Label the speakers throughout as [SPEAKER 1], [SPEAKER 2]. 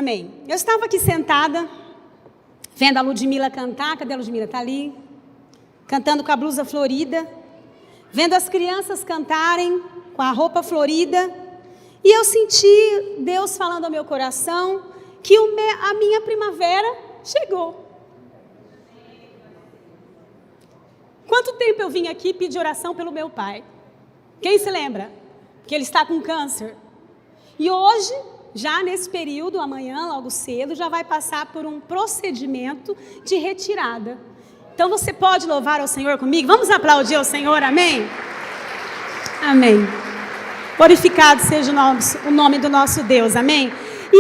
[SPEAKER 1] Amém. Eu estava aqui sentada, vendo a Ludmila cantar. Cadê a Ludmila? Está ali. Cantando com a blusa florida. Vendo as crianças cantarem com a roupa florida. E eu senti Deus falando ao meu coração que a minha primavera chegou. Quanto tempo eu vim aqui pedir oração pelo meu pai? Quem se lembra? Que ele está com câncer. E hoje, já nesse período, amanhã, logo cedo, já vai passar por um procedimento de retirada. Então você pode louvar ao Senhor comigo? Vamos aplaudir ao Senhor, amém? Amém. Glorificado seja o nome do nosso Deus, amém?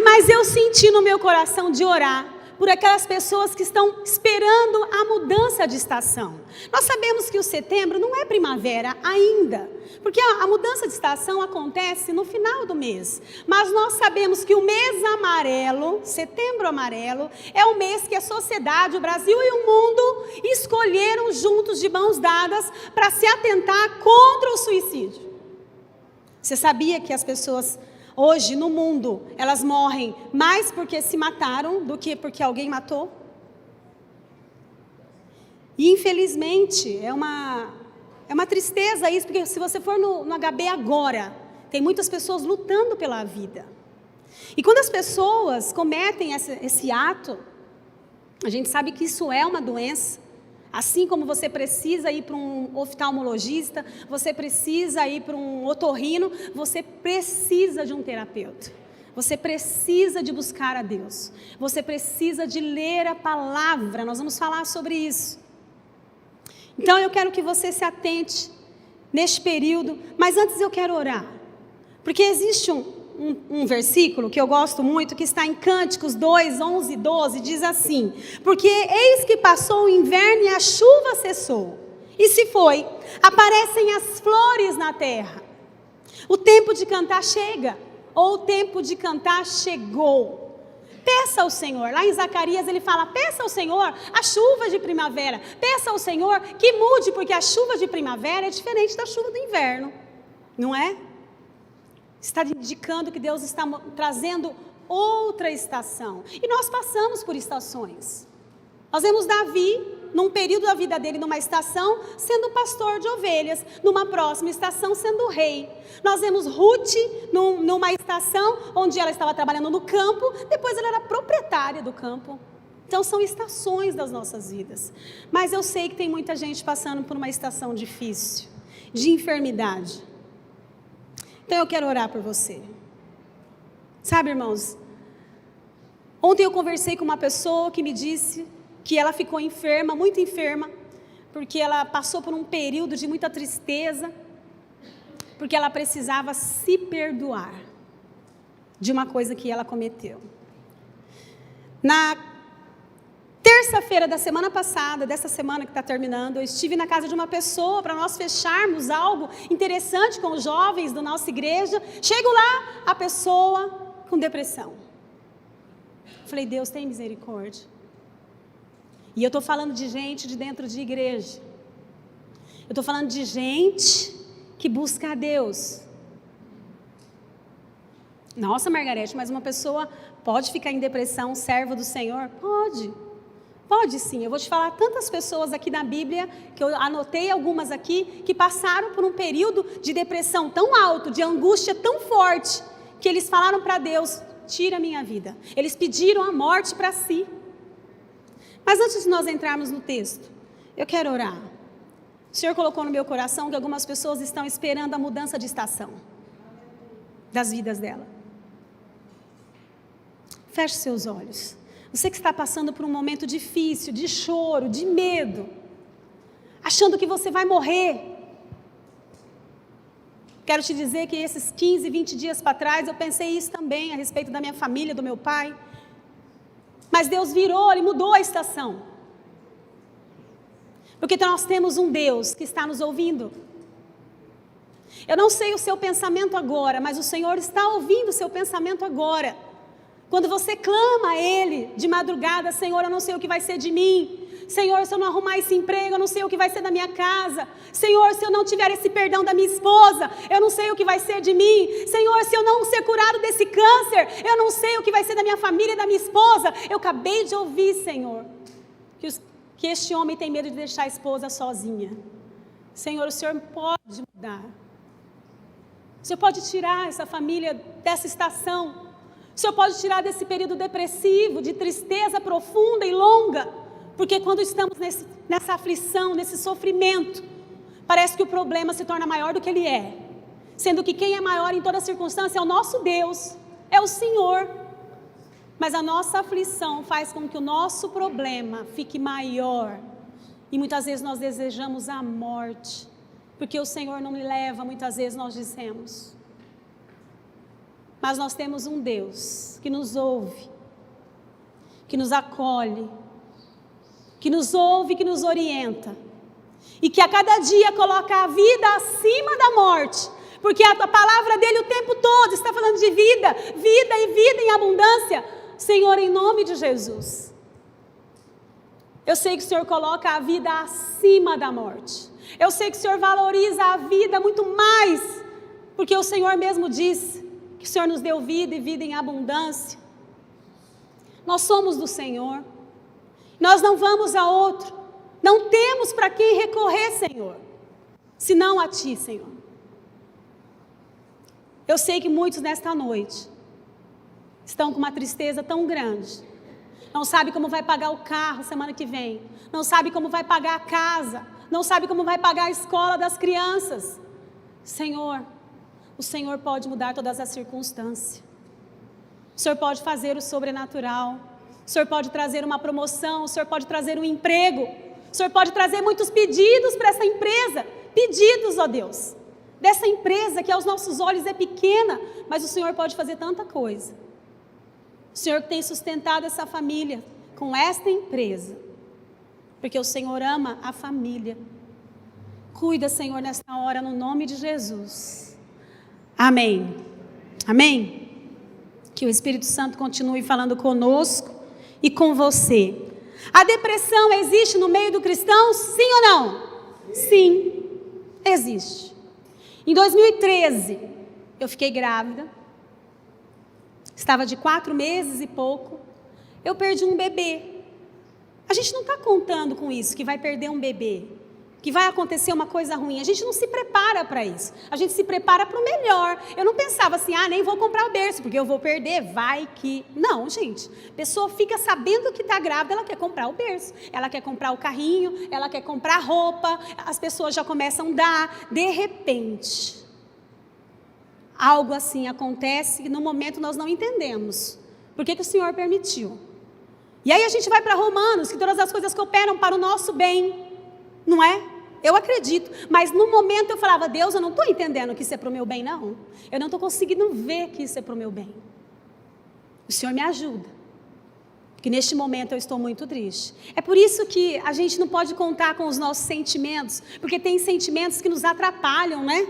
[SPEAKER 1] Mas eu senti no meu coração de orar por aquelas pessoas que estão esperando a mudança de estação. Nós sabemos que o setembro não é primavera ainda, porque a mudança de estação acontece no final do mês. Mas nós sabemos que o mês amarelo, setembro amarelo, é o mês que a sociedade, o Brasil e o mundo escolheram juntos de mãos dadas para se atentar contra o suicídio. Você sabia que as pessoas hoje no mundo, elas morrem mais porque se mataram do que porque alguém matou? E infelizmente, é uma tristeza isso, porque se você for no HB agora, tem muitas pessoas lutando pela vida. E quando as pessoas cometem esse ato, a gente sabe que isso é uma doença. Assim como você precisa ir para um oftalmologista, você precisa ir para um otorrino, você precisa de um terapeuta. Você precisa de buscar a Deus. Você precisa de ler a palavra. Nós vamos falar sobre isso. Então eu quero que você se atente neste período, mas antes eu quero orar. Porque existe um versículo que eu gosto muito, que está em Cânticos 2, 11 e 12, diz assim: porque eis que passou o inverno e a chuva cessou, e se foi, aparecem as flores na terra. O tempo de cantar chega, ou o tempo de cantar chegou. Peça ao Senhor, lá em Zacarias ele fala, peça ao Senhor a chuva de primavera, peça ao Senhor que mude, porque a chuva de primavera é diferente da chuva do inverno, não é? Está indicando que Deus está trazendo outra estação. E nós passamos por estações. Nós vemos Davi, num período da vida dele, numa estação, sendo pastor de ovelhas. Numa próxima estação, sendo rei. Nós vemos Ruth, numa estação, onde ela estava trabalhando no campo. Depois ela era proprietária do campo. Então são estações das nossas vidas. Mas eu sei que tem muita gente passando por uma estação difícil, de enfermidade. Então eu quero orar por você. Sabe, irmãos, ontem eu conversei com uma pessoa que me disse que ela ficou enferma, muito enferma, porque ela passou por um período de muita tristeza, porque ela precisava se perdoar de uma coisa que ela cometeu. Na terça-feira da semana passada, dessa semana que está terminando, eu estive na casa de uma pessoa para nós fecharmos algo interessante com os jovens da nossa igreja. Chego lá, a pessoa com depressão. Falei, Deus tem misericórdia. E eu estou falando de gente de dentro de igreja. Eu estou falando de gente que busca a Deus. Nossa, Margarete, mas uma pessoa pode ficar em depressão, servo do Senhor? Pode. Pode sim, eu vou te falar tantas pessoas aqui na Bíblia, que eu anotei algumas aqui, que passaram por um período de depressão tão alto, de angústia tão forte, que eles falaram para Deus, tira a minha vida. Eles pediram a morte para si. Mas antes de nós entrarmos no texto, eu quero orar. O Senhor colocou no meu coração que algumas pessoas estão esperando a mudança de estação das vidas dela. Feche seus olhos. Você que está passando por um momento difícil, de choro, de medo, achando que você vai morrer. Quero te dizer que esses 15, 20 dias para trás, eu pensei isso também a respeito da minha família, do meu pai. Mas Deus virou, Ele mudou a estação. Porque nós temos um Deus que está nos ouvindo. Eu não sei o seu pensamento agora, mas o Senhor está ouvindo o seu pensamento agora. Quando você clama a Ele de madrugada, Senhor, eu não sei o que vai ser de mim. Senhor, se eu não arrumar esse emprego, eu não sei o que vai ser da minha casa. Senhor, se eu não tiver esse perdão da minha esposa, eu não sei o que vai ser de mim. Senhor, se eu não ser curado desse câncer, eu não sei o que vai ser da minha família e da minha esposa. Eu acabei de ouvir, Senhor, que este homem tem medo de deixar a esposa sozinha. Senhor, o Senhor pode mudar. O Senhor pode tirar essa família dessa estação. O Senhor pode tirar desse período depressivo, de tristeza profunda e longa. Porque quando estamos nessa aflição, nesse sofrimento, parece que o problema se torna maior do que ele é. Sendo que quem é maior em toda circunstância é o nosso Deus, é o Senhor. Mas a nossa aflição faz com que o nosso problema fique maior. E muitas vezes nós desejamos a morte, porque o Senhor não me leva, muitas vezes nós dizemos. Mas nós temos um Deus que nos ouve, que nos acolhe, que nos ouve, que nos orienta, e que a cada dia coloca a vida acima da morte, porque a palavra dele o tempo todo está falando de vida, vida e vida em abundância. Senhor, em nome de Jesus, eu sei que o Senhor coloca a vida acima da morte, eu sei que o Senhor valoriza a vida muito mais, porque o Senhor mesmo disse que o Senhor nos deu vida e vida em abundância. Nós somos do Senhor, nós não vamos a outro, não temos para quem recorrer, Senhor, senão a Ti, Senhor. Eu sei que muitos nesta noite estão com uma tristeza tão grande, não sabe como vai pagar o carro semana que vem, não sabe como vai pagar a casa, não sabe como vai pagar a escola das crianças. Senhor, o Senhor pode mudar todas as circunstâncias, o Senhor pode fazer o sobrenatural, o Senhor pode trazer uma promoção, o Senhor pode trazer um emprego, o Senhor pode trazer muitos pedidos para essa empresa, pedidos, ó Deus, dessa empresa que aos nossos olhos é pequena, mas o Senhor pode fazer tanta coisa. O Senhor que tem sustentado essa família com esta empresa, porque o Senhor ama a família. Cuida, Senhor, nesta hora, no nome de Jesus. Amém. Amém. Que o Espírito Santo continue falando conosco e com você. A depressão existe no meio do cristão? Sim ou não? Sim, existe. Em 2013, eu fiquei grávida. Estava de 4 meses e pouco. Eu perdi um bebê. A gente não está contando com isso, que vai perder um bebê, que vai acontecer uma coisa ruim. A gente não se prepara para isso. A gente se prepara para o melhor. Eu não pensava assim, nem vou comprar o berço, porque eu vou perder, vai que... Não, gente. A pessoa fica sabendo que está grávida, ela quer comprar o berço, ela quer comprar o carrinho, ela quer comprar roupa, as pessoas já começam a dar. De repente, algo assim acontece e no momento nós não entendemos. Por que o Senhor permitiu? E aí a gente vai para Romanos, que todas as coisas cooperam para o nosso bem. Não é? Eu acredito, mas no momento eu falava, Deus, eu não estou entendendo que isso é para o meu bem, não. Eu não estou conseguindo ver que isso é para o meu bem. O Senhor me ajuda, porque neste momento eu estou muito triste. É por isso que a gente não pode contar com os nossos sentimentos, porque tem sentimentos que nos atrapalham, né?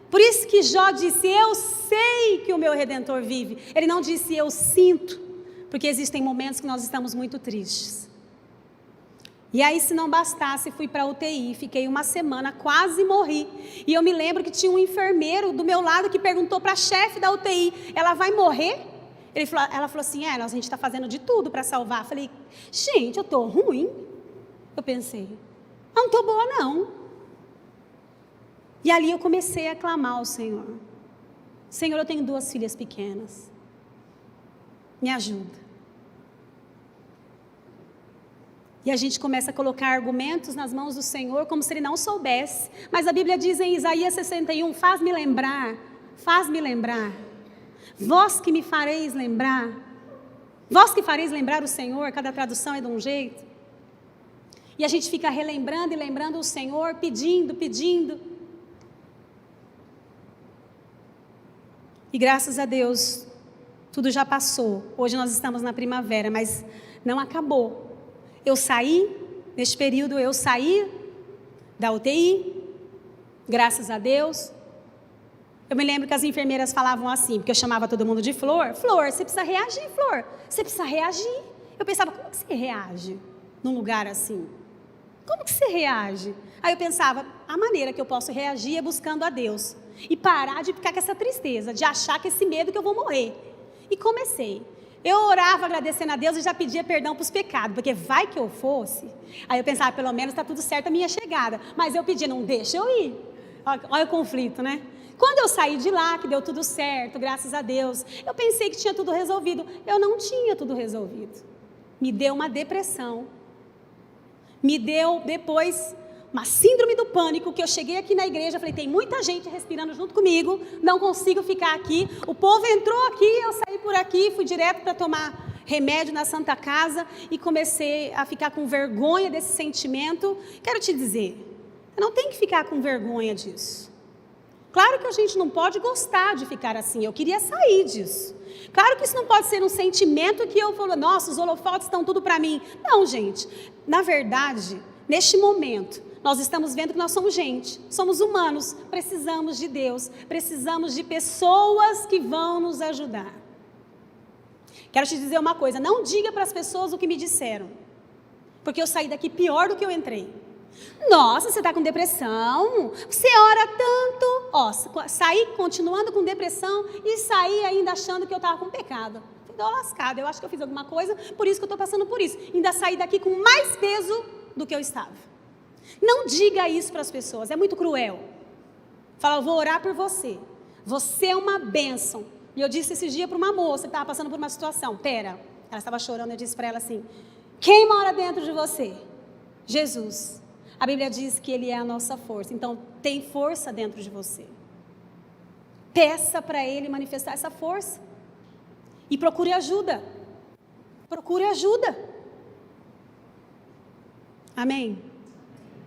[SPEAKER 1] Por isso que Jó disse, eu sei que o meu Redentor vive. Ele não disse, eu sinto, porque existem momentos que nós estamos muito tristes. E aí, se não bastasse, fui para a UTI, fiquei 1 semana, quase morri. E eu me lembro que tinha um enfermeiro do meu lado que perguntou para a chefe da UTI, ela vai morrer? Ela falou assim, a gente está fazendo de tudo para salvar. Eu falei, gente, eu estou ruim. Eu pensei, não estou boa não. E ali eu comecei a clamar ao Senhor. Senhor, eu tenho 2 filhas pequenas. Me ajuda. E a gente começa a colocar argumentos nas mãos do Senhor como se Ele não soubesse. Mas a Bíblia diz em Isaías 61, faz-me lembrar, vós que me fareis lembrar, vós que fareis lembrar o Senhor, cada tradução é de um jeito. E a gente fica relembrando e lembrando o Senhor, pedindo. E graças a Deus, tudo já passou. Hoje nós estamos na primavera, mas não acabou. Eu saí, neste período eu saí da UTI, graças a Deus. Eu me lembro que as enfermeiras falavam assim, porque eu chamava todo mundo de Flor. Flor, você precisa reagir, Flor. Você precisa reagir. Eu pensava, como que você reage num lugar assim? Como que você reage? Aí eu pensava, a maneira que eu posso reagir é buscando a Deus. E parar de ficar com essa tristeza, de achar que esse medo que eu vou morrer. E comecei. Eu orava agradecendo a Deus e já pedia perdão para os pecados, porque vai que eu fosse. Aí eu pensava, pelo menos está tudo certo a minha chegada. Mas eu pedia, não deixa eu ir. Olha o conflito, né? Quando eu saí de lá, que deu tudo certo, graças a Deus, eu pensei que tinha tudo resolvido. Eu não tinha tudo resolvido. Me deu uma depressão. Me deu depois uma síndrome do pânico, que eu cheguei aqui na igreja, falei, tem muita gente respirando junto comigo, não consigo ficar aqui. O povo entrou aqui, eu saí por aqui, fui direto para tomar remédio na Santa Casa e comecei a ficar com vergonha desse sentimento. Quero te dizer, não tem que ficar com vergonha disso. Claro que a gente não pode gostar de ficar assim, eu queria sair disso. Claro que isso não pode ser um sentimento que eu falo, nossa, os holofotes estão tudo para mim. Não, gente, na verdade, neste momento, nós estamos vendo que nós somos gente, somos humanos, precisamos de Deus, precisamos de pessoas que vão nos ajudar. Quero te dizer uma coisa, não diga para as pessoas o que me disseram, porque eu saí daqui pior do que eu entrei. Nossa, você está com depressão, você ora tanto, saí continuando com depressão e saí ainda achando que eu estava com pecado. Estou lascada, eu acho que eu fiz alguma coisa, por isso que eu estou passando por isso. Ainda saí daqui com mais peso do que eu estava. Não diga isso para as pessoas, é muito cruel. Fala, eu vou orar por você, você é uma bênção. E eu disse esse dia para uma moça que estava passando por uma situação, ela estava chorando, eu disse para ela assim, quem mora dentro de você? Jesus. A Bíblia diz que Ele é a nossa força, então tem força dentro de você. Peça para Ele manifestar essa força. E procure ajuda. Procure ajuda. Amém?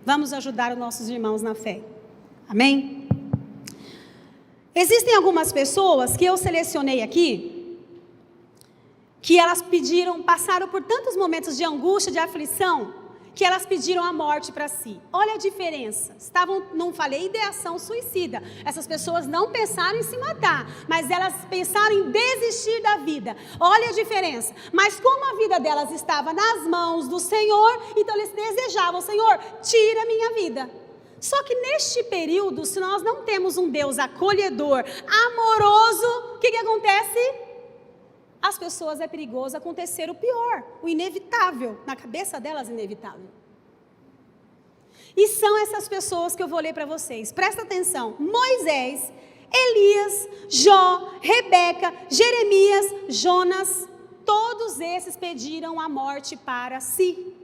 [SPEAKER 1] Vamos ajudar os nossos irmãos na fé. Amém? Existem algumas pessoas que eu selecionei aqui, que elas passaram por tantos momentos de angústia, de aflição, que elas pediram a morte para si. Olha a diferença. Não falei ideação suicida. Essas pessoas não pensaram em se matar, mas elas pensaram em desistir da vida. Olha a diferença. Mas como a vida delas estava nas mãos do Senhor, então eles desejavam, Senhor, tira a minha vida. Só que neste período, se nós não temos um Deus acolhedor, amoroso, o que acontece? As pessoas é perigoso acontecer o pior, o inevitável, na cabeça delas inevitável. E são essas pessoas que eu vou ler para vocês, presta atenção, Moisés, Elias, Jó, Rebeca, Jeremias, Jonas, todos esses pediram a morte para si.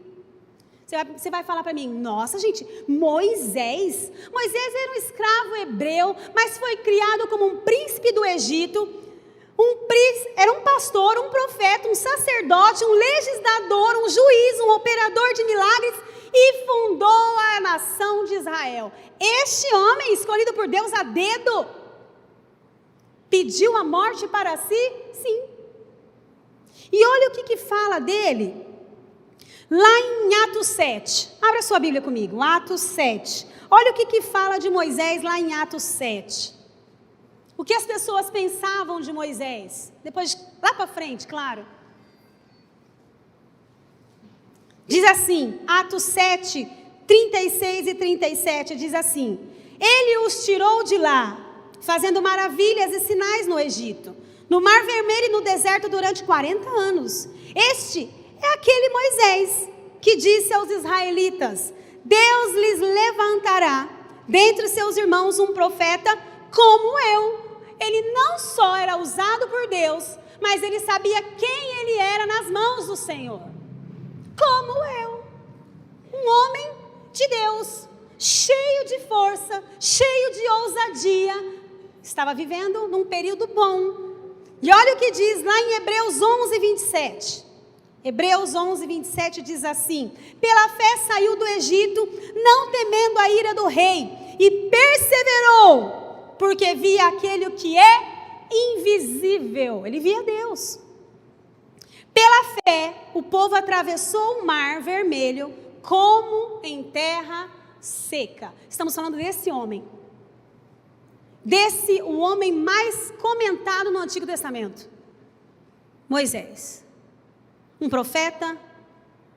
[SPEAKER 1] Você vai falar para mim, nossa gente, Moisés era um escravo hebreu, mas foi criado como um príncipe do Egito, era um pastor, um profeta, um sacerdote, um legislador, um juiz, um operador de milagres e fundou a nação de Israel. Este homem, escolhido por Deus a dedo, pediu a morte para si? Sim. E olha o que fala dele, lá em Atos 7. Abra sua Bíblia comigo, Atos 7. Olha o que fala de Moisés lá em Atos 7. O que as pessoas pensavam de Moisés? Depois, lá para frente, claro. Diz assim, Atos 7, 36 e 37, diz assim, Ele os tirou de lá, fazendo maravilhas e sinais no Egito, no Mar Vermelho e no deserto durante 40 anos. Este é aquele Moisés que disse aos israelitas, Deus lhes levantará dentre seus irmãos um profeta como eu. Ele não só era usado por Deus, mas ele sabia quem ele era nas mãos do Senhor. Como eu, um homem de Deus, cheio de força, cheio de ousadia, estava vivendo num período bom. E olha o que diz lá em Hebreus 11, 27. Hebreus 11, 27 diz assim, pela fé saiu do Egito, não temendo a ira do rei, e perseverou, porque via aquele que é invisível, ele via Deus. Pela fé, o povo atravessou o Mar Vermelho como em terra seca. Estamos falando desse homem. O homem mais comentado no Antigo Testamento. Moisés. Um profeta,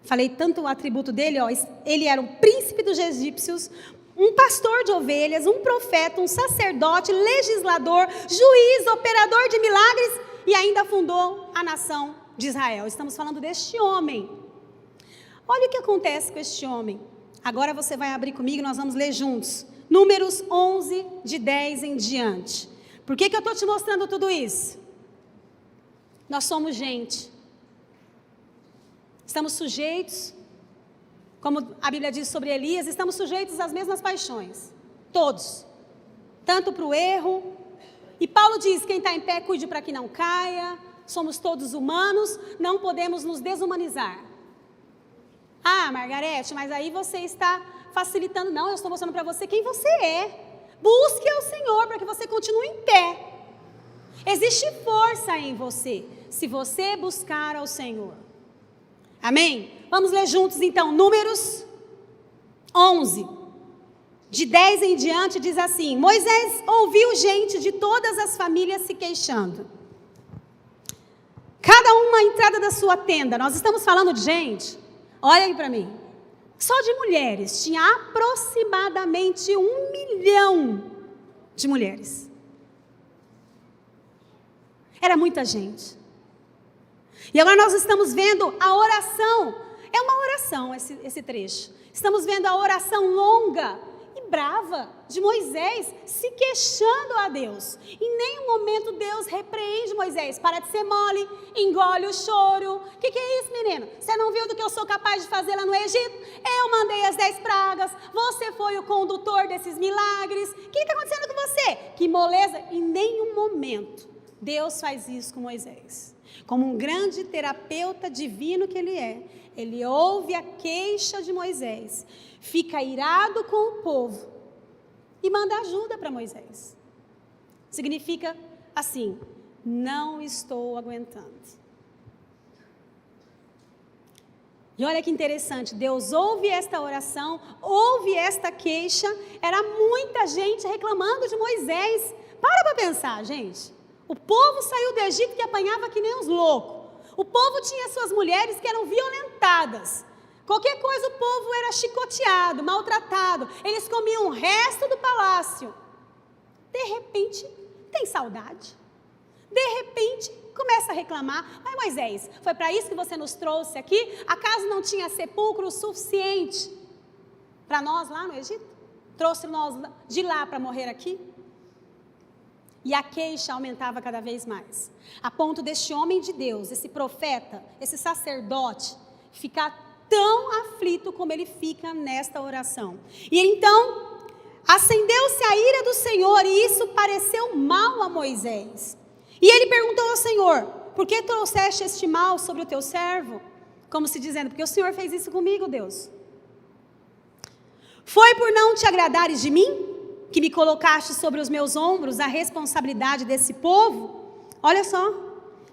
[SPEAKER 1] Falei tanto o atributo dele, ó, ele era um príncipe dos egípcios, um pastor de ovelhas, um profeta, um sacerdote, legislador, juiz, operador de milagres e ainda fundou a nação de Israel. Estamos falando deste homem. Olha o que acontece com este homem. Agora você vai abrir comigo, nós vamos ler juntos. Números 11, de 10 em diante. Por que eu estou te mostrando tudo isso? Nós somos gente. Estamos sujeitos, como a Bíblia diz sobre Elias, estamos sujeitos às mesmas paixões. Todos. Tanto para o erro. E Paulo diz, quem está em pé, cuide para que não caia. Somos todos humanos, não podemos nos desumanizar. Ah, Margarete, mas aí você está facilitando. Não, eu estou mostrando para você quem você é. Busque ao Senhor para que você continue em pé. Existe força em você, se você buscar ao Senhor. Amém? Vamos ler juntos então, Números 11, de 10 em diante, diz assim: Moisés ouviu gente de todas as famílias se queixando. Cada uma à entrada da sua tenda. Nós estamos falando de gente, olha aí para mim, só de mulheres, tinha aproximadamente 1 milhão de mulheres. Era muita gente. E agora nós estamos vendo a oração, é uma oração esse trecho. Estamos vendo a oração longa e brava de Moisés se queixando a Deus. Em nenhum momento Deus repreende Moisés, para de ser mole, engole o choro. O que é isso, menino? Você não viu do que eu sou capaz de fazer lá no Egito? Eu mandei as 10 pragas, você foi o condutor desses milagres. O que está acontecendo com você? Que moleza. Em nenhum momento Deus faz isso com Moisés. Como um grande terapeuta divino que ele ouve a queixa de Moisés, fica irado com o povo e manda ajuda para Moisés. Significa assim: não estou aguentando. E olha que interessante, Deus ouve esta oração, ouve esta queixa, era muita gente reclamando de Moisés. Para pensar, gente. O povo saiu do Egito que apanhava que nem uns loucos. O povo tinha suas mulheres que eram violentadas. Qualquer coisa o povo era chicoteado, maltratado. Eles comiam o resto do palácio. De repente, tem saudade. De repente, começa a reclamar. Ai, Moisés, foi para isso que você nos trouxe aqui? Acaso não tinha sepulcro suficiente para nós lá no Egito? Trouxe nós de lá para morrer aqui? E a queixa aumentava cada vez mais, a ponto deste homem de Deus, esse profeta, esse sacerdote, ficar tão aflito como ele fica nesta oração. E então, acendeu-se a ira do Senhor, e isso pareceu mal a Moisés. E ele perguntou ao Senhor: por que trouxeste este mal sobre o teu servo? Como se dizendo, porque o Senhor fez isso comigo, Deus. Foi por não te agradares de mim, que me colocaste sobre os meus ombros a responsabilidade desse povo? Olha só,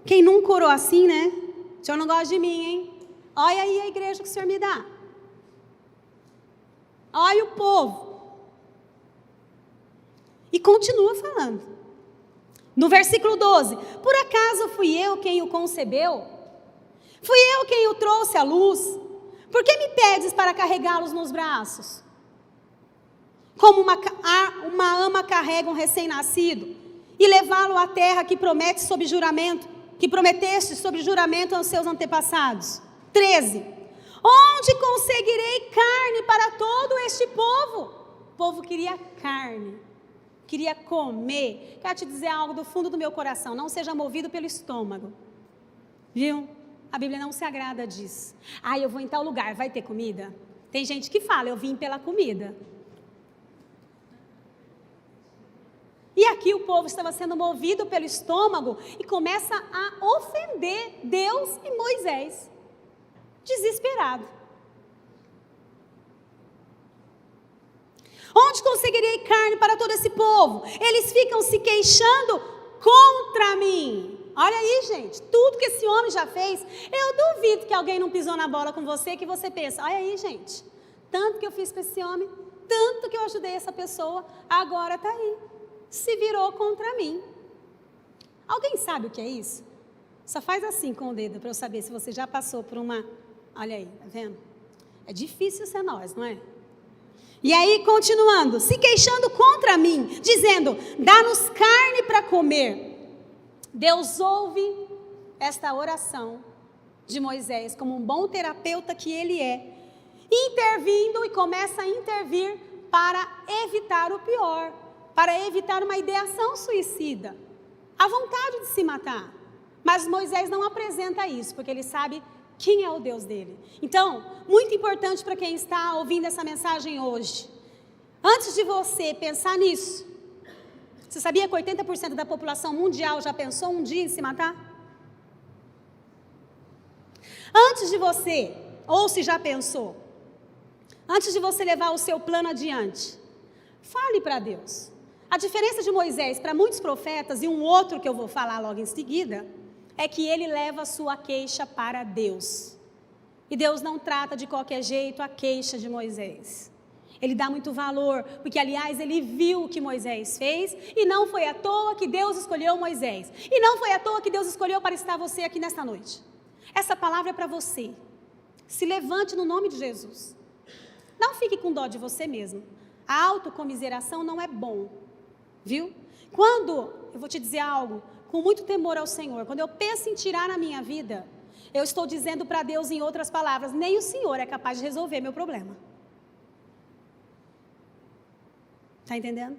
[SPEAKER 1] quem nunca orou assim, né? O Senhor não gosta de mim, hein? Olha aí a igreja que o Senhor me dá. Olha o povo. E continua falando. No versículo 12: por acaso fui eu quem o concebeu? Fui eu quem o trouxe à luz? Por que me pedes para carregá-los nos braços? Como uma ama carrega um recém-nascido, e levá-lo à terra que prometeste sob juramento aos seus antepassados. 13. Onde conseguirei carne para todo este povo? O povo queria carne, queria comer. Quero te dizer algo do fundo do meu coração: não seja movido pelo estômago, viu? A Bíblia não se agrada disso. Ah, eu vou em tal lugar, vai ter comida? Tem gente que fala, eu vim pela comida. E aqui o povo estava sendo movido pelo estômago e começa a ofender Deus e Moisés. Desesperado. Onde conseguirei carne para todo esse povo? Eles ficam se queixando contra mim. Olha aí, gente, tudo que esse homem já fez. Eu duvido que alguém não pisou na bola com você, que você pensa: olha aí, gente, tanto que eu fiz para esse homem, tanto que eu ajudei essa pessoa, agora está aí. Se virou contra mim. Alguém sabe o que é isso? Só faz assim com o dedo para eu saber se você já passou por uma Olha aí, tá vendo? É difícil ser nós, não é? E aí, continuando, se queixando contra mim, dizendo, dá-nos carne para comer. Deus ouve esta oração de Moisés, como um bom terapeuta que ele é, intervindo e começa a intervir para evitar o pior, para evitar uma ideação suicida, a vontade de se matar. Mas Moisés não apresenta isso, porque ele sabe quem é o Deus dele. Então, muito importante para quem está ouvindo essa mensagem hoje, antes de você pensar nisso, você sabia que 80% da população mundial já pensou um dia em se matar? Antes de você, ou se já pensou, antes de você levar o seu plano adiante, fale para Deus. A diferença de Moisés para muitos profetas, e um outro que eu vou falar logo em seguida, é que ele leva a sua queixa para Deus. E Deus não trata de qualquer jeito a queixa de Moisés. Ele dá muito valor, porque aliás ele viu o que Moisés fez, e não foi à toa que Deus escolheu Moisés. E não foi à toa que Deus escolheu para estar você aqui nesta noite. Essa palavra é para você. Se levante no nome de Jesus. Não fique com dó de você mesmo. A autocomiseração não é bom, viu? Quando, eu vou te dizer algo, com muito temor ao Senhor, quando eu penso em tirar a minha vida, eu estou dizendo para Deus em outras palavras, nem o Senhor é capaz de resolver meu problema. Está entendendo?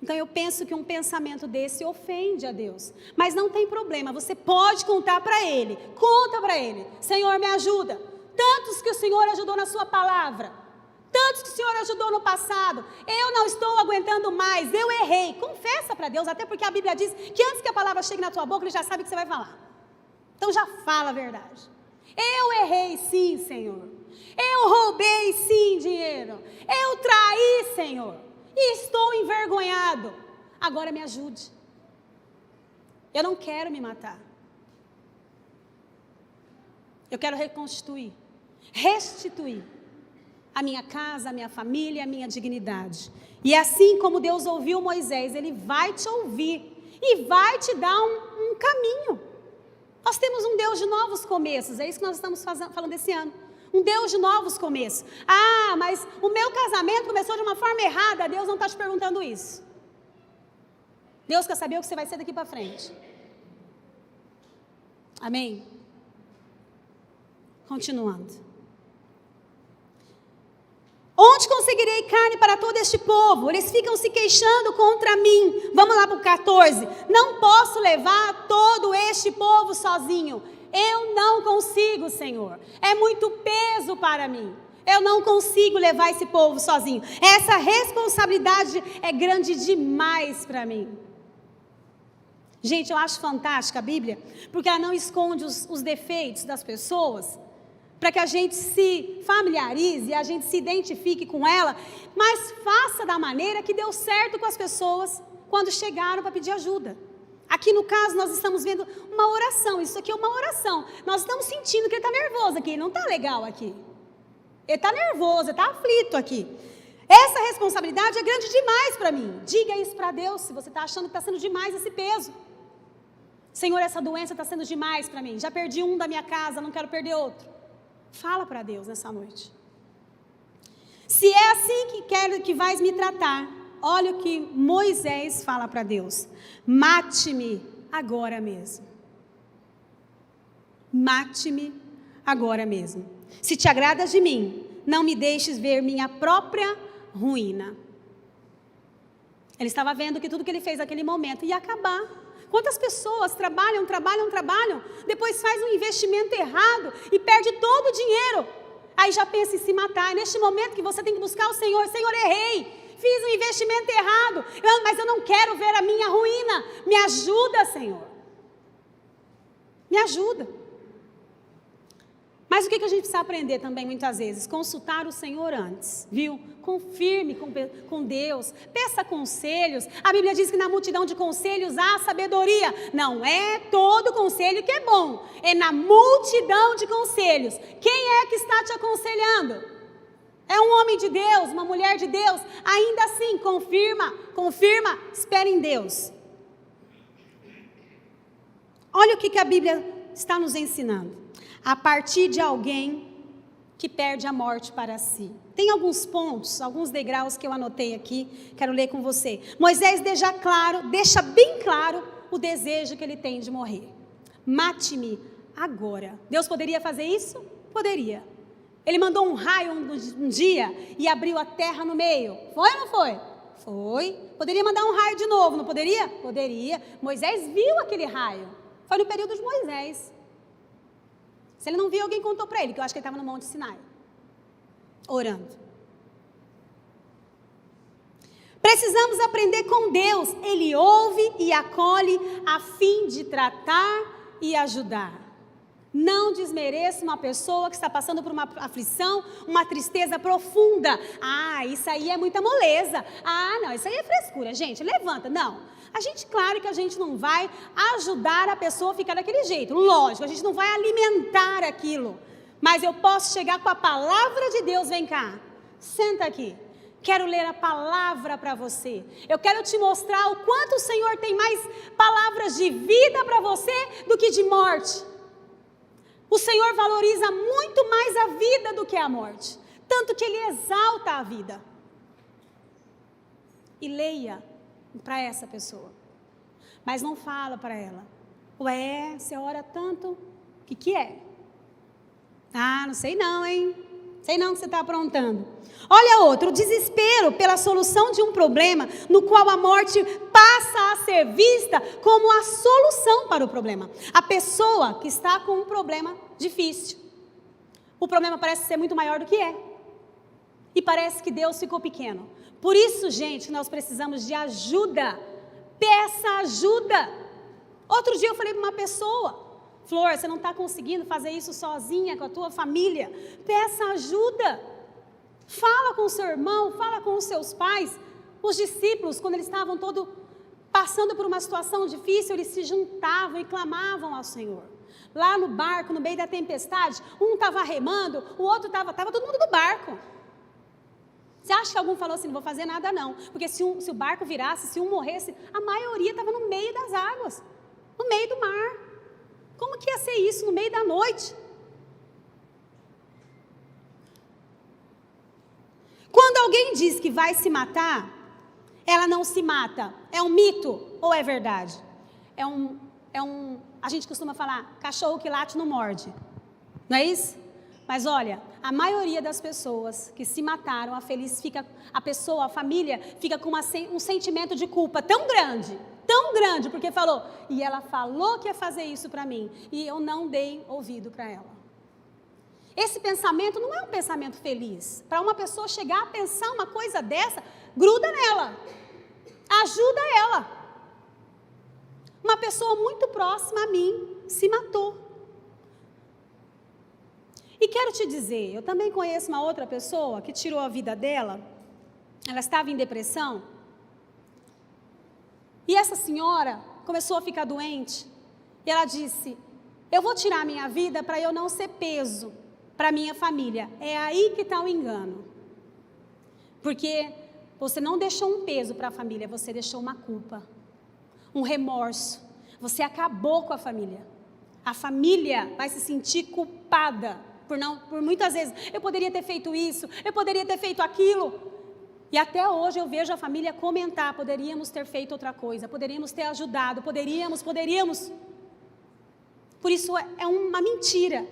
[SPEAKER 1] Então eu penso que um pensamento desse ofende a Deus, mas não tem problema, você pode contar para Ele, conta para Ele, Senhor me ajuda, tantos que o Senhor ajudou na sua palavra, tantos que o Senhor ajudou no passado, eu não estou aguentando mais, eu errei, confessa para Deus, até porque a Bíblia diz que antes que a palavra chegue na tua boca, Ele já sabe o que você vai falar, então já fala a verdade, eu errei sim Senhor, eu roubei sim dinheiro, eu traí Senhor, e estou envergonhado, agora me ajude, eu não quero me matar, eu quero restituir a minha casa, a minha família, a minha dignidade, e assim como Deus ouviu Moisés, Ele vai te ouvir, e vai te dar um caminho, nós temos um Deus de novos começos, é isso que nós estamos falando esse ano, um Deus de novos começos. Ah, mas o meu casamento começou de uma forma errada. Deus não está te perguntando isso. Deus quer saber o que você vai ser daqui para frente. Amém? Continuando. Onde conseguirei carne para todo este povo? Eles ficam se queixando contra mim. Vamos lá para o 14. Não posso levar todo este povo sozinho. Eu não consigo, Senhor. É muito peso para mim. Eu não consigo levar esse povo sozinho. Essa responsabilidade é grande demais para mim. Gente, eu acho fantástica a Bíblia, porque ela não esconde os defeitos das pessoas, para que a gente se familiarize, a gente se identifique com ela, mas faça da maneira que deu certo com as pessoas quando chegaram para pedir ajuda. Aqui no caso nós estamos vendo uma oração, isso aqui é uma oração, nós estamos sentindo que ele está nervoso aqui, ele não está legal aqui, ele está nervoso, ele está aflito aqui, essa responsabilidade é grande demais para mim, diga isso para Deus, se você está achando que está sendo demais esse peso, Senhor, essa doença está sendo demais para mim, já perdi um da minha casa, não quero perder outro, fala para Deus nessa noite, se é assim que vais me tratar, olha o que Moisés fala para Deus, mate-me agora mesmo, mate-me agora mesmo, se te agradas de mim, não me deixes ver minha própria ruína. Ele estava vendo que tudo que ele fez naquele momento ia acabar. Quantas pessoas trabalham, depois faz um investimento errado e perde todo o dinheiro, aí já pensa em se matar, é neste momento que você tem que buscar o Senhor, errei, fiz um investimento errado, mas eu não quero ver a minha ruína, me ajuda Senhor, me ajuda. Mas o que a gente precisa aprender também muitas vezes? Consultar o Senhor antes, viu? Confirme com Deus, peça conselhos, a Bíblia diz que na multidão de conselhos há sabedoria, não é todo conselho que é bom, é na multidão de conselhos, quem é que está te aconselhando? É um homem de Deus, uma mulher de Deus, ainda assim, confirma, espere em Deus. Olha o que a Bíblia está nos ensinando. A partir de alguém que perde a morte para si. Tem alguns pontos, alguns degraus que eu anotei aqui, quero ler com você. Moisés deixa bem claro o desejo que ele tem de morrer. Mate-me agora. Deus poderia fazer isso? Poderia. Ele mandou um raio um dia e abriu a terra no meio. Foi ou não foi? Foi. Poderia mandar um raio de novo, não poderia? Poderia. Moisés viu aquele raio. Foi no período de Moisés. Se ele não viu, alguém contou para ele, que eu acho que ele estava no Monte Sinai, orando. Precisamos aprender com Deus. Ele ouve e acolhe a fim de tratar e ajudar. Não desmereça uma pessoa que está passando por uma aflição, uma tristeza profunda. Ah, isso aí é muita moleza. Ah, não, isso aí é frescura. Gente, levanta. Não. Claro que a gente não vai ajudar a pessoa a ficar daquele jeito. Lógico, a gente não vai alimentar aquilo. Mas eu posso chegar com a palavra de Deus. Vem cá, senta aqui. Quero ler a palavra para você. Eu quero te mostrar o quanto o Senhor tem mais palavras de vida para você do que de morte. O Senhor valoriza muito mais a vida do que a morte. Tanto que Ele exalta a vida. E leia para essa pessoa. Mas não fala para ela. Ué, você ora tanto. O que é? Ah, não sei não, hein? Sei não o que você está aprontando. Olha outro, o desespero pela solução de um problema no qual a morte passa a ser vista como a solução para o problema. A pessoa que está com um problema difícil, o problema parece ser muito maior do que é. E parece que Deus ficou pequeno. Por isso, gente, nós precisamos de ajuda. Peça ajuda. Outro dia eu falei para uma pessoa, Flor, você não está conseguindo fazer isso sozinha com a tua família. Peça ajuda. Fala com o seu irmão, fala com os seus pais. Os discípulos, quando eles estavam todos passando por uma situação difícil, eles se juntavam e clamavam ao Senhor. Lá no barco, no meio da tempestade, um estava remando, o outro estava todo mundo no barco. Você acha que algum falou assim, não vou fazer nada não, porque se o barco virasse, se um morresse, a maioria estava no meio das águas, no meio do mar. Como que ia ser isso no meio da noite? Quando alguém diz que vai se matar, ela não se mata. É um mito ou é verdade? A gente costuma falar, cachorro que late não morde. Não é isso? Mas olha, a maioria das pessoas que se mataram, a família fica com um sentimento de culpa tão grande, porque falou, e ela falou que ia fazer isso para mim, e eu não dei ouvido para ela. Esse pensamento não é um pensamento feliz. Para uma pessoa chegar a pensar uma coisa dessa, gruda nela, ajuda ela. Uma pessoa muito próxima a mim se matou. E quero te dizer, eu também conheço uma outra pessoa que tirou a vida dela, ela estava em depressão, e essa senhora começou a ficar doente, e ela disse, eu vou tirar a minha vida para eu não ser peso para minha família. É aí que está o engano. Porque você não deixou um peso para a família, você deixou uma culpa, um remorso. Você acabou com a família. A família vai se sentir culpada por muitas vezes, eu poderia ter feito isso, eu poderia ter feito aquilo. E até hoje eu vejo a família comentar, poderíamos ter feito outra coisa, poderíamos ter ajudado, poderíamos. Por isso é uma mentira.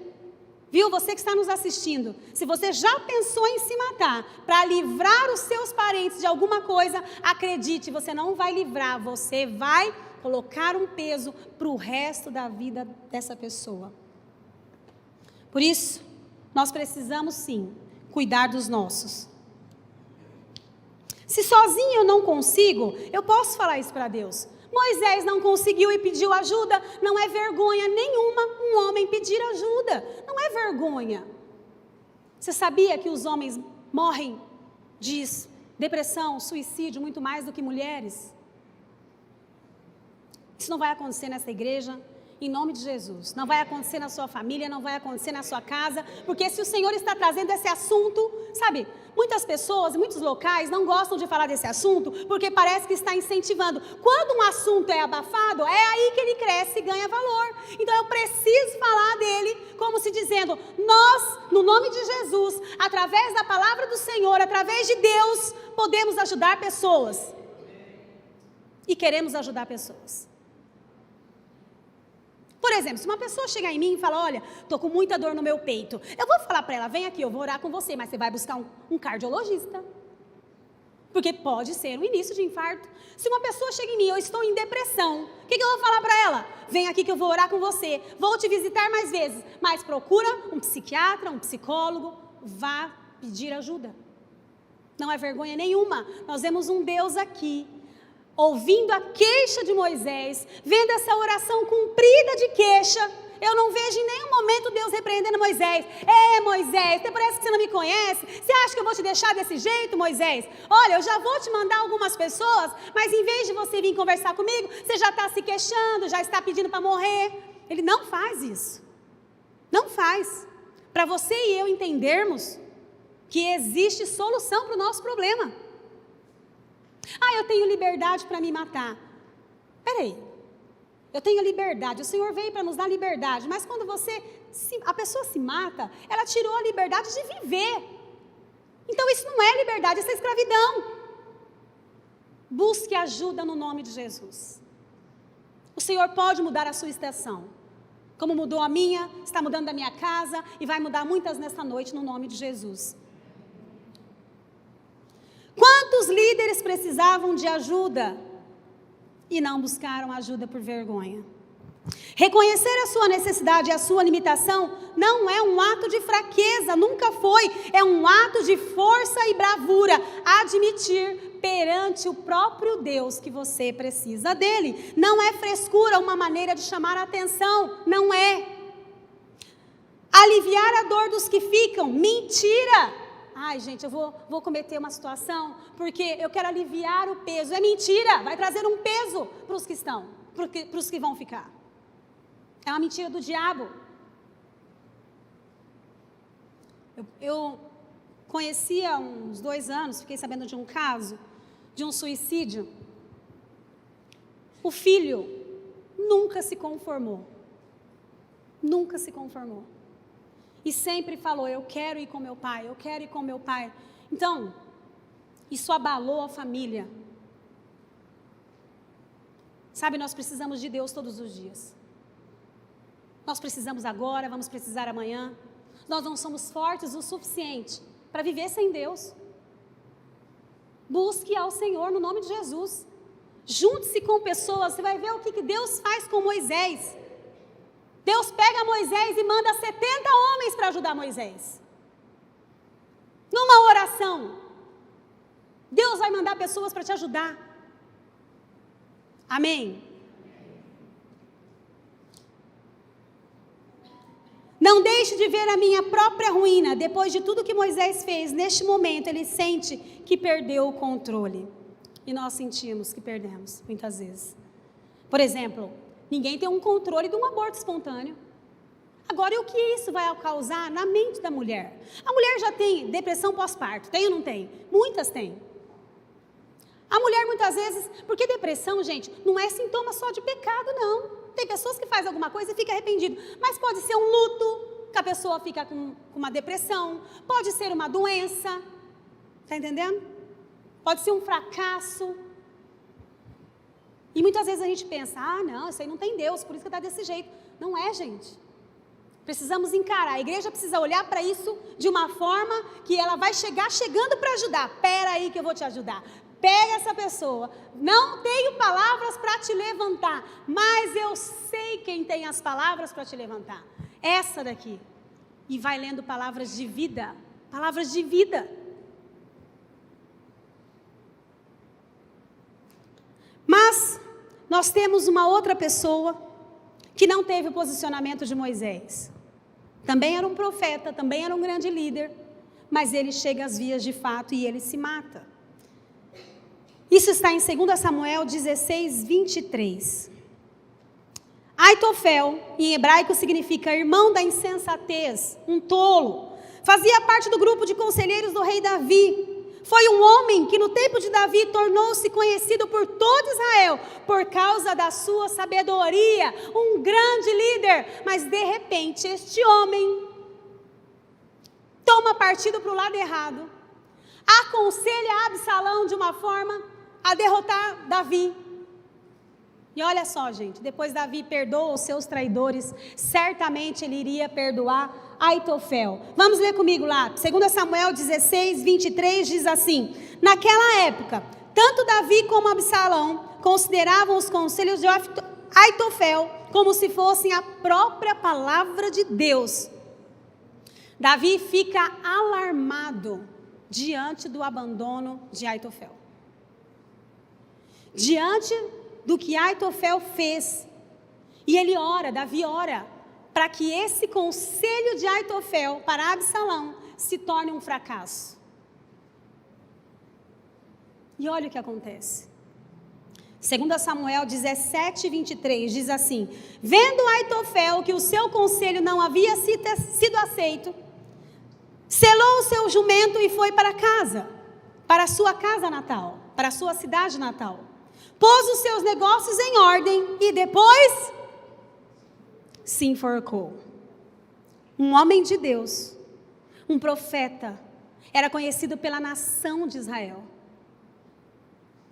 [SPEAKER 1] Viu? Você que está nos assistindo, se você já pensou em se matar para livrar os seus parentes de alguma coisa, acredite, você não vai livrar, você vai colocar um peso para o resto da vida dessa pessoa. Por isso, nós precisamos sim cuidar dos nossos. Se sozinho eu não consigo, eu posso falar isso para Deus. Moisés não conseguiu e pediu ajuda, não é vergonha nenhuma um homem pedir ajuda, não é vergonha. Você sabia que os homens morrem de depressão, suicídio, muito mais do que mulheres? Isso não vai acontecer nessa igreja, em nome de Jesus. Não vai acontecer na sua família, não vai acontecer na sua casa, porque se o Senhor está trazendo esse assunto, sabe, muitas pessoas, muitos locais não gostam de falar desse assunto, porque parece que está incentivando. Quando um assunto é abafado, é aí que ele cresce e ganha valor. Então eu preciso falar dele como se dizendo: nós, no nome de Jesus, através da palavra do Senhor, através de Deus, podemos ajudar pessoas. E queremos ajudar pessoas. Por exemplo, se uma pessoa chegar em mim e falar: olha, estou com muita dor no meu peito, eu vou falar para ela: vem aqui, eu vou orar com você, mas você vai buscar um cardiologista. Porque pode ser o início de infarto. Se uma pessoa chega em mim: eu estou em depressão, o que eu vou falar para ela? Vem aqui que eu vou orar com você, vou te visitar mais vezes, mas procura um psiquiatra, um psicólogo, vá pedir ajuda. Não é vergonha nenhuma. Nós vemos um Deus aqui, ouvindo a queixa de Moisés, vendo essa oração cumprida de queixa. Eu não vejo em nenhum momento Deus repreendendo Moisés. Moisés, até parece que você não me conhece. Você acha que eu vou te deixar desse jeito, Moisés? Olha, eu já vou te mandar algumas pessoas, mas em vez de você vir conversar comigo, você já está se queixando, já está pedindo para morrer. Ele não faz isso. Não faz. Para você e eu entendermos que existe solução para o nosso problema. Eu tenho liberdade para me matar. Peraí. Eu tenho liberdade, o Senhor veio para nos dar liberdade, mas quando a pessoa se mata, ela tirou a liberdade de viver. Então isso não é liberdade, isso é escravidão. Busque ajuda no nome de Jesus. O Senhor pode mudar a sua estação, como mudou a minha, está mudando a minha casa e vai mudar muitas nesta noite no nome de Jesus. Quantos líderes precisavam de ajuda e não buscaram ajuda por vergonha? Reconhecer a sua necessidade e a sua limitação não é um ato de fraqueza, nunca foi. É um ato de força e bravura. Admitir perante o próprio Deus que você precisa dele. Não é frescura, uma maneira de chamar a atenção. Não é. Aliviar a dor dos que ficam. Mentira. Gente, eu vou cometer uma situação porque eu quero aliviar o peso. É mentira, vai trazer um peso para os que estão, para os que vão ficar. É uma mentira do diabo. Eu conheci há uns 2 anos, fiquei sabendo de um caso, de um suicídio. O filho nunca se conformou. Nunca se conformou. E sempre falou: eu quero ir com meu pai, eu quero ir com meu pai. Então, isso abalou a família. Sabe, nós precisamos de Deus todos os dias. Nós precisamos agora, vamos precisar amanhã. Nós não somos fortes o suficiente para viver sem Deus. Busque ao Senhor no nome de Jesus. Junte-se com pessoas, você vai ver o que Deus faz com Moisés. Deus pega Moisés e manda 70 homens para ajudar Moisés. Numa oração. Deus vai mandar pessoas para te ajudar. Amém? Não deixe de ver a minha própria ruína. Depois de tudo que Moisés fez, neste momento ele sente que perdeu o controle. E nós sentimos que perdemos, muitas vezes. Por exemplo, ninguém tem um controle de um aborto espontâneo. Agora, e o que isso vai causar na mente da mulher? A mulher já tem depressão pós-parto, tem ou não tem? Muitas têm. A mulher muitas vezes, porque depressão, gente, não é sintoma só de pecado, não. Tem pessoas que fazem alguma coisa e ficam arrependidas, mas pode ser um luto, que a pessoa fica com uma depressão, pode ser uma doença, está entendendo? Pode ser um fracasso. E muitas vezes a gente pensa: não, isso aí não tem Deus, por isso que está desse jeito. Não é, gente. Precisamos encarar, a igreja precisa olhar para isso de uma forma que ela vai chegando para ajudar. Espera aí que eu vou te ajudar. Pega essa pessoa. Não tenho palavras para te levantar, mas eu sei quem tem as palavras para te levantar. Essa daqui. E vai lendo palavras de vida. Palavras de vida. Mas nós temos uma outra pessoa que não teve o posicionamento de Moisés. Também era um profeta, também era um grande líder, mas ele chega às vias de fato e ele se mata. Isso está em 2 Samuel 16, 23. Aitofel, em hebraico significa irmão da insensatez, um tolo. Fazia parte do grupo de conselheiros do rei Davi. Foi um homem que no tempo de Davi tornou-se conhecido por todo Israel, por causa da sua sabedoria, um grande líder. Mas de repente este homem toma partido para o lado errado, aconselha Absalão de uma forma a derrotar Davi. E olha só, gente, depois Davi perdoa os seus traidores, certamente ele iria perdoar Aitofel. Vamos ler comigo lá, 2 Samuel 16, 23 diz assim: naquela época, tanto Davi como Absalão consideravam os conselhos de Aitofel como se fossem a própria palavra de Deus. Davi fica alarmado diante do abandono de Aitofel. Diante do que Aitofel fez. E ele ora, Davi ora, para que esse conselho de Aitofel para Absalão se torne um fracasso. E olha o que acontece. 2 Samuel 17, 23 diz assim: vendo Aitofel que o seu conselho não havia sido aceito, selou o seu jumento e foi para casa, para a sua casa natal, para a sua cidade natal. Pôs os seus negócios em ordem e depois se enforcou. Um homem de Deus, um profeta, era conhecido pela nação de Israel.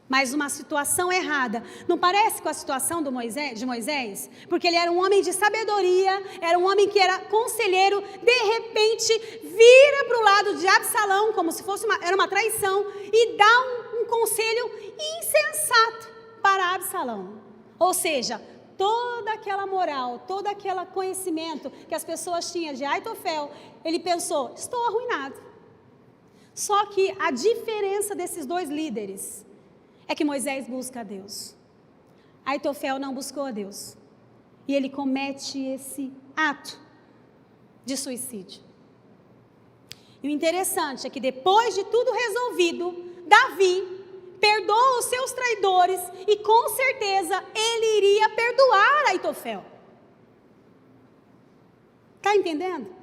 [SPEAKER 1] Mas uma situação errada, não parece com a situação de Moisés? Porque ele era um homem de sabedoria, era um homem que era conselheiro, de repente vira para o lado de Absalão, como se fosse era uma traição, e dá um conselho insensato para Absalão. Ou seja, toda aquela moral, todo aquele conhecimento que as pessoas tinham de Aitofel, ele pensou, estou arruinado. Só que a diferença desses dois líderes é que Moisés busca a Deus. Aitofel não buscou a Deus. E ele comete esse ato de suicídio. E o interessante é que depois de tudo resolvido, Davi perdoa os seus traidores e com certeza ele iria perdoar Aitofel. Está entendendo?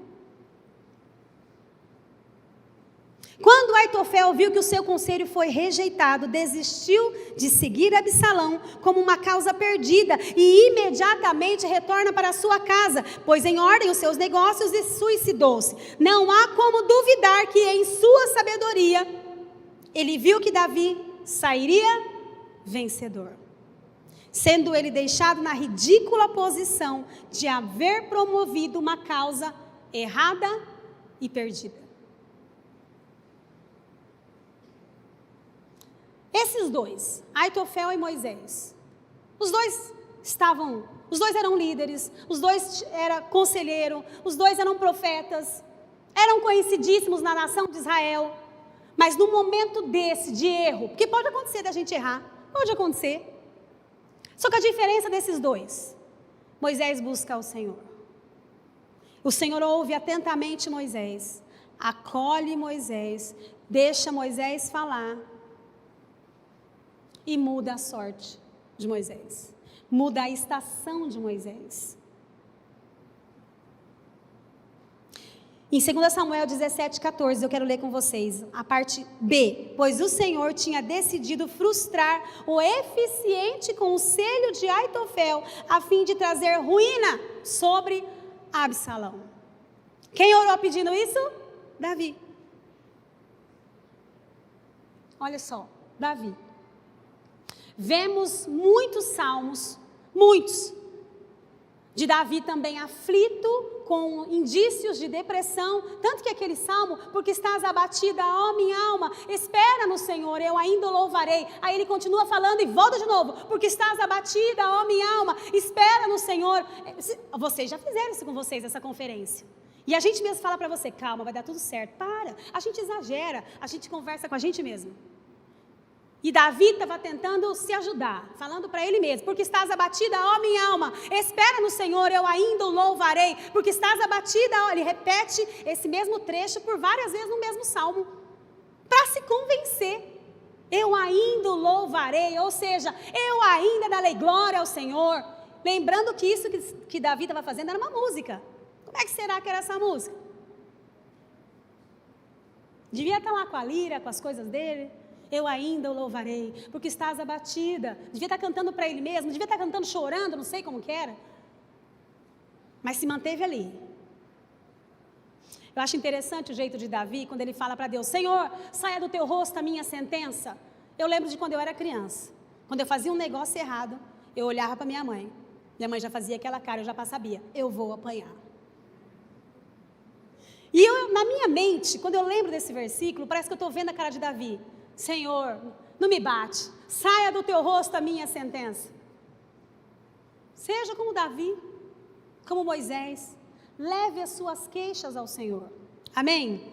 [SPEAKER 1] Quando Aitofel viu que o seu conselho foi rejeitado, desistiu de seguir Absalão como uma causa perdida e imediatamente retorna para sua casa, pôs em ordem os seus negócios e suicidou-se. Não há como duvidar que em sua sabedoria ele viu que Davi sairia vencedor, sendo ele deixado na ridícula posição de haver promovido uma causa errada e perdida. Esses dois, Aitofel e Moisés, os dois eram líderes, os dois eram conselheiros, os dois eram profetas, eram conhecidíssimos na nação de Israel. Mas no momento desse, de erro, porque pode acontecer da gente errar, pode acontecer. Só que a diferença desses dois, Moisés busca o Senhor. O Senhor ouve atentamente Moisés, acolhe Moisés, deixa Moisés falar e muda a sorte de Moisés, muda a estação de Moisés. Em 2 Samuel 17, 14, eu quero ler com vocês a parte B. Pois o Senhor tinha decidido frustrar o eficiente conselho de Aitofel, a fim de trazer ruína sobre Absalão. Quem orou pedindo isso? Davi. Olha só, Davi. Vemos muitos salmos, muitos, de Davi também aflito, com indícios de depressão, tanto que aquele salmo, porque estás abatida, ó minha alma, espera no Senhor, eu ainda o louvarei. Aí ele continua falando e volta de novo, porque estás abatida, ó minha alma, espera no Senhor. Vocês já fizeram isso com vocês, essa conferência. E a gente mesmo fala para você, calma, vai dar tudo certo. Para, a gente exagera, a gente conversa com a gente mesmo. E Davi estava tentando se ajudar, falando para ele mesmo, porque estás abatida, ó minha alma, espera no Senhor, eu ainda o louvarei, porque estás abatida, ó, ele repete esse mesmo trecho por várias vezes no mesmo salmo, para se convencer, eu ainda o louvarei, ou seja, eu ainda darei glória ao Senhor, lembrando que isso que Davi estava fazendo era uma música. Como é que será que era essa música? Devia estar lá com a lira, com as coisas dele. Eu ainda o louvarei, porque estás abatida. Devia estar cantando para ele mesmo, devia estar cantando chorando, não sei como que era. Mas se manteve ali. Eu acho interessante o jeito de Davi, quando ele fala para Deus, Senhor, saia do teu rosto a minha sentença. Eu lembro de quando eu era criança. Quando eu fazia um negócio errado, eu olhava para minha mãe. Minha mãe já fazia aquela cara, eu já sabia, eu vou apanhar. E eu, na minha mente, quando eu lembro desse versículo, parece que eu estou vendo a cara de Davi. Senhor, não me bate, saia do teu rosto a minha sentença. Seja como Davi, como Moisés, leve as suas queixas ao Senhor. Amém?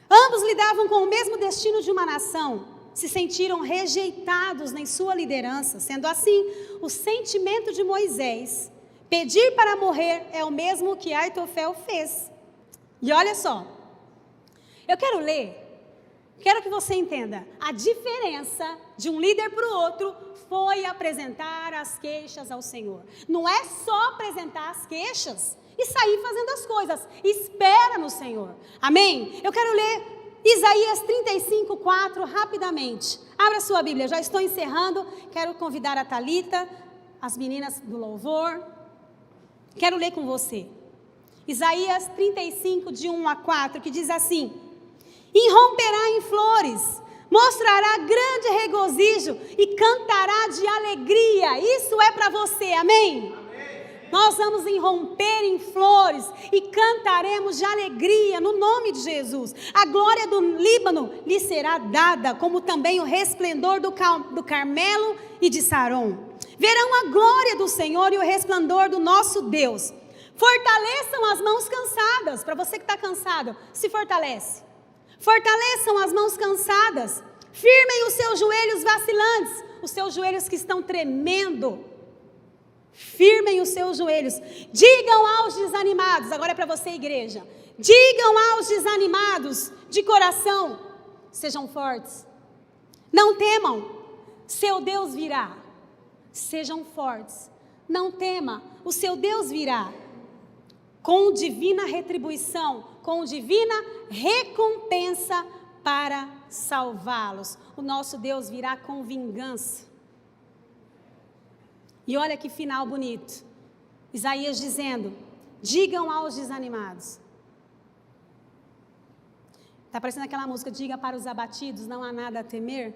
[SPEAKER 1] Ambos lidavam com o mesmo destino de uma nação, se sentiram rejeitados em sua liderança. Sendo assim, o sentimento de Moisés, pedir para morrer, é o mesmo que Aitofel fez. E olha só, eu quero ler, quero que você entenda, a diferença de um líder para o outro foi apresentar as queixas ao Senhor. Não é só apresentar as queixas e sair fazendo as coisas, espera no Senhor. Amém? Eu quero ler Isaías 35:4 rapidamente. Abra sua Bíblia, já estou encerrando. Quero convidar a Thalita, as meninas do louvor. Quero ler com você. Isaías 35, de 1 a 4, que diz assim: irromperá em flores, mostrará grande regozijo e cantará de alegria. Isso é para você, amém? Nós vamos irromper em flores e cantaremos de alegria no nome de Jesus. A glória do Líbano lhe será dada, como também o resplendor do Carmelo e de Saron. Verão a glória do Senhor e o resplendor do nosso Deus. Fortaleçam as mãos cansadas. Para você que está cansado, se fortalece. Fortaleçam as mãos cansadas. Firmem os seus joelhos vacilantes, os seus joelhos que estão tremendo. Firmem os seus joelhos. Digam aos desanimados, agora é para você, igreja. Digam aos desanimados de coração, sejam fortes. Não temam, seu Deus virá. Sejam fortes. Não tema, o seu Deus virá. Com divina retribuição, com divina recompensa para salvá-los. O nosso Deus virá com vingança. E olha que final bonito. Isaías dizendo, digam aos desanimados. Está parecendo aquela música, diga para os abatidos, não há nada a temer.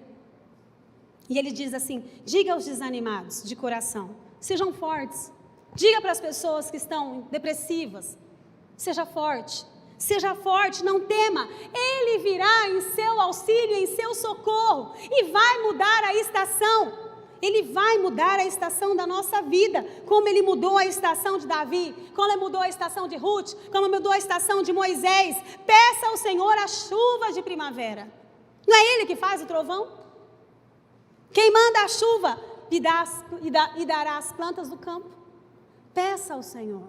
[SPEAKER 1] E ele diz assim, diga aos desanimados de coração, sejam fortes. Diga para as pessoas que estão depressivas, seja forte, não tema. Ele virá em seu auxílio, em seu socorro e vai mudar a estação. Ele vai mudar a estação da nossa vida, como Ele mudou a estação de Davi, como Ele mudou a estação de Ruth, como mudou a estação de Moisés. Peça ao Senhor a chuva de primavera. Não é Ele que faz o trovão? Quem manda a chuva e dará as plantas do campo? Peça ao Senhor.